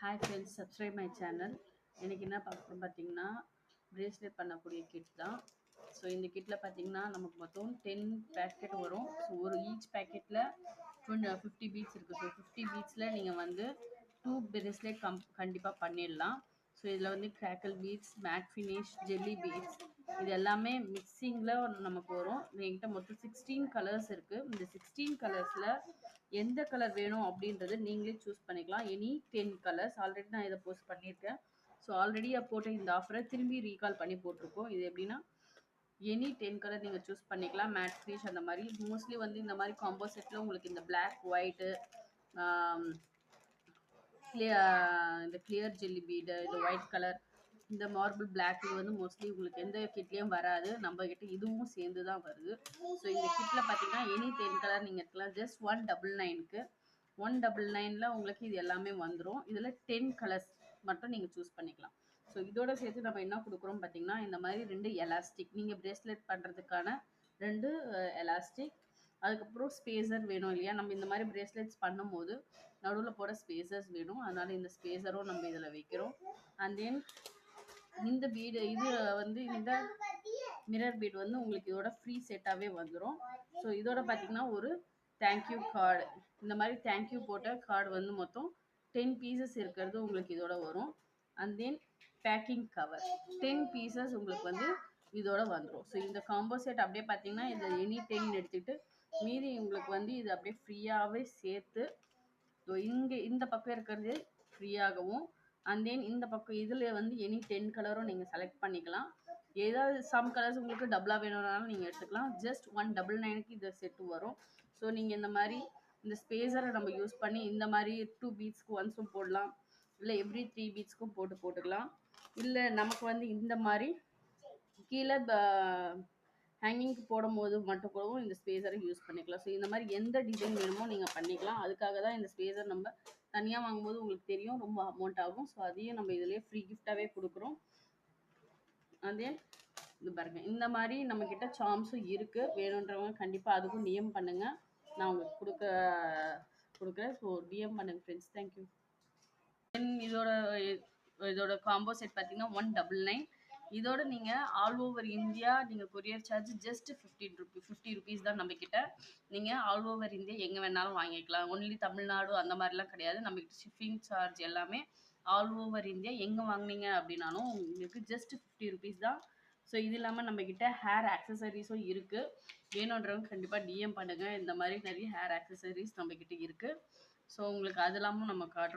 Hi friends, subscribe my channel. எனக்கு என்ன பார்க்குறோம் பார்த்தீங்கன்னா, பிரேஸ்லெட் பண்ணக்கூடிய கிட் தான். ஸோ இந்த கிட்டில் பார்த்தீங்கன்னா நமக்கு மொத்தம் 10 பேக்கெட் வரும். ஸோ ஒரு ஈச் பேக்கெட்டில் 50 பீட்ஸ் இருக்குது. ஸோ 50 பீட்ஸில் நீங்கள் வந்து 2 பிரேஸ்லெட் கண்டிப்பாக பண்ணிடலாம். ஸோ இதில் வந்து crackle beads, matte finish, jelly beads இது எல்லாமே மிக்சிங்கில் நமக்கு வரும். என்கிட்ட மொத்தம் 16 கலர்ஸ் இருக்குது. இந்த 16 கலர்ஸில் எந்த கலர் வேணும் அப்படின்றது நீங்களே சூஸ் பண்ணிக்கலாம். எனி 10 கலர்ஸ் ஆல்ரெடி நான் இதை போஸ்ட் பண்ணியிருக்கேன். ஸோ ஆல்ரெடி போட்ட இந்த ஆஃபரை திரும்பி ரீகால் பண்ணி போட்டிருக்கோம். இது எப்படின்னா எனி 10 கலர் நீங்கள் சூஸ் பண்ணிக்கலாம். மேட் ஃபினிஷ் அந்த மாதிரி மோஸ்ட்லி வந்து இந்த மாதிரி காம்போ செட்டில் உங்களுக்கு இந்த பிளாக், ஒயிட்டு, இந்த கிளியர் ஜெல்லி பீடு, இந்த ஒயிட் கலர், இந்த மார்பிள் பிளாக் இது வந்து மோஸ்ட்லி உங்களுக்கு எந்த கிட்லேயும் வராது. நம்ம கிட்ட இதுவும் சேர்ந்து தான் வருது. ஸோ இந்த கிட்டில் பார்த்தீங்கன்னா எனி 10 கலர் நீங்கள் எடுக்கலாம். ஜஸ்ட் 199க்கு 199ல் உங்களுக்கு இது எல்லாமே வந்துடும். இதில் 10 கலர்ஸ் மட்டும் நீங்கள் சூஸ் பண்ணிக்கலாம். ஸோ இதோட சேர்த்து நம்ம என்ன கொடுக்குறோம் பார்த்தீங்கன்னா, இந்த மாதிரி 2 எலாஸ்டிக், நீங்கள் பிரேஸ்லெட் பண்ணுறதுக்கான 2 எலாஸ்டிக், அதுக்கப்புறம் ஸ்பேசர் வேணும் இல்லையா. நம்ம இந்த மாதிரி பிரேஸ்லெட்ஸ் பண்ணும்போது நடுவில் போட ஸ்பேசர்ஸ் வேணும். அதனால் இந்த ஸ்பேசரும் நம்ம இதில் வைக்கிறோம். அண்ட் தென் இந்த பீடு இது வந்து இந்த மிரர் பீட் வந்து உங்களுக்கு இதோட ஃப்ரீ செட்டாகவே வந்துடும். ஸோ இதோட பார்த்தீங்கன்னா ஒரு தேங்க்யூ கார்டு, இந்த மாதிரி தேங்க்யூ போட்ட கார்டு வந்து மொத்தம் 10 பீசஸ் இருக்கிறது உங்களுக்கு இதோட வரும். And then packing cover 10 pieces உங்களுக்கு வந்து இதோட வந்துடும். ஸோ இந்த காம்போ செட் அப்படியே பார்த்தீங்கன்னா இதில் எனி 10 எடுத்துகிட்டு மீதி உங்களுக்கு வந்து இது அப்படியே ஃப்ரீயாகவே சேர்த்து இங்கே இந்த பக்கம் இருக்கிறது ஃப்ரீயாகவும், அண்ட் தென் இந்த பக்கம் இதில் வந்து எனி 10 கலரும் நீங்கள் செலக்ட் பண்ணிக்கலாம். ஏதாவது சம் கலர்ஸ் உங்களுக்கு டபுளாக வேணும்னாலும் நீங்கள் எடுத்துக்கலாம். ஜஸ்ட் 199க்கு இந்த செட்டு வரும். ஸோ நீங்கள் இந்த மாதிரி இந்த ஸ்பேஸரை நம்ம யூஸ் பண்ணி இந்த மாதிரி 2 பீட்ஸ்க்கு ஒன்ஸும் போடலாம், இல்லை எவ்ரி 3 பீட்ஸ்க்கும் போட்டுக்கலாம். இல்லை நமக்கு வந்து இந்த மாதிரி கீழே ஹேங்கிங்க்கு போடும்போது மட்டும் கூடவும் இந்த ஸ்பேஸரை யூஸ் பண்ணிக்கலாம். ஸோ இந்த மாதிரி எந்த டிசைன் வேணுமோ நீங்கள் பண்ணிக்கலாம். அதுக்காக தான் இந்த ஸ்பேஸர் நம்ம தனியாக வாங்கும்போது உங்களுக்கு தெரியும் ரொம்ப அமௌண்ட் ஆகும். ஸோ அதையும் நம்ம இதிலே ஃப்ரீ கிஃப்டாகவே கொடுக்குறோம். அதே இது பாருங்க, இந்த மாதிரி நம்மக்கிட்ட சாம்ஸும் இருக்குது. வேணுன்றவங்க கண்டிப்பாக அதுக்கும் டிஎம் பண்ணுங்கள். நான் உங்களுக்கு கொடுக்குறேன். ஸோ டிஎம் பண்ணுங்கள் ஃப்ரெண்ட்ஸ். தேங்க்யூ. தென் இதோட காம்போ செட் பார்த்தீங்கன்னா 199. இதோட நீங்கள் ஆல் ஓவர் இந்தியா நீங்கள் கொரியர் சார்ஜ் ஜஸ்ட் 50 ருபீஸ் தான் நம்மக்கிட்ட. நீங்கள் ஆல் ஓவர் இந்தியா எங்கே வேணாலும் வாங்கிக்கலாம். ஒன்லி தமிழ்நாடு அந்த மாதிரிலாம் கிடையாது. நம்மக்கிட்ட ஷிப்பிங் சார்ஜ் எல்லாமே ஆல் ஓவர் இந்தியா எங்கே வாங்கினீங்க அப்படின்னாலும் உங்களுக்கு ஜஸ்ட் 50 ருபீஸ் தான். ஸோ இது இல்லாமல் நம்மக்கிட்ட ஹேர் ஆக்சசரிஸும் இருக்குது. வேணுன்றவங்க கண்டிப்பாக டிஎம் பண்ணுங்கள். இந்த மாதிரி நிறைய ஹேர் ஆக்சசரிஸ் நம்மக்கிட்ட இருக்குது. ஸோ உங்களுக்கு அது இல்லாமல் நம்ம காட்டுறோம்.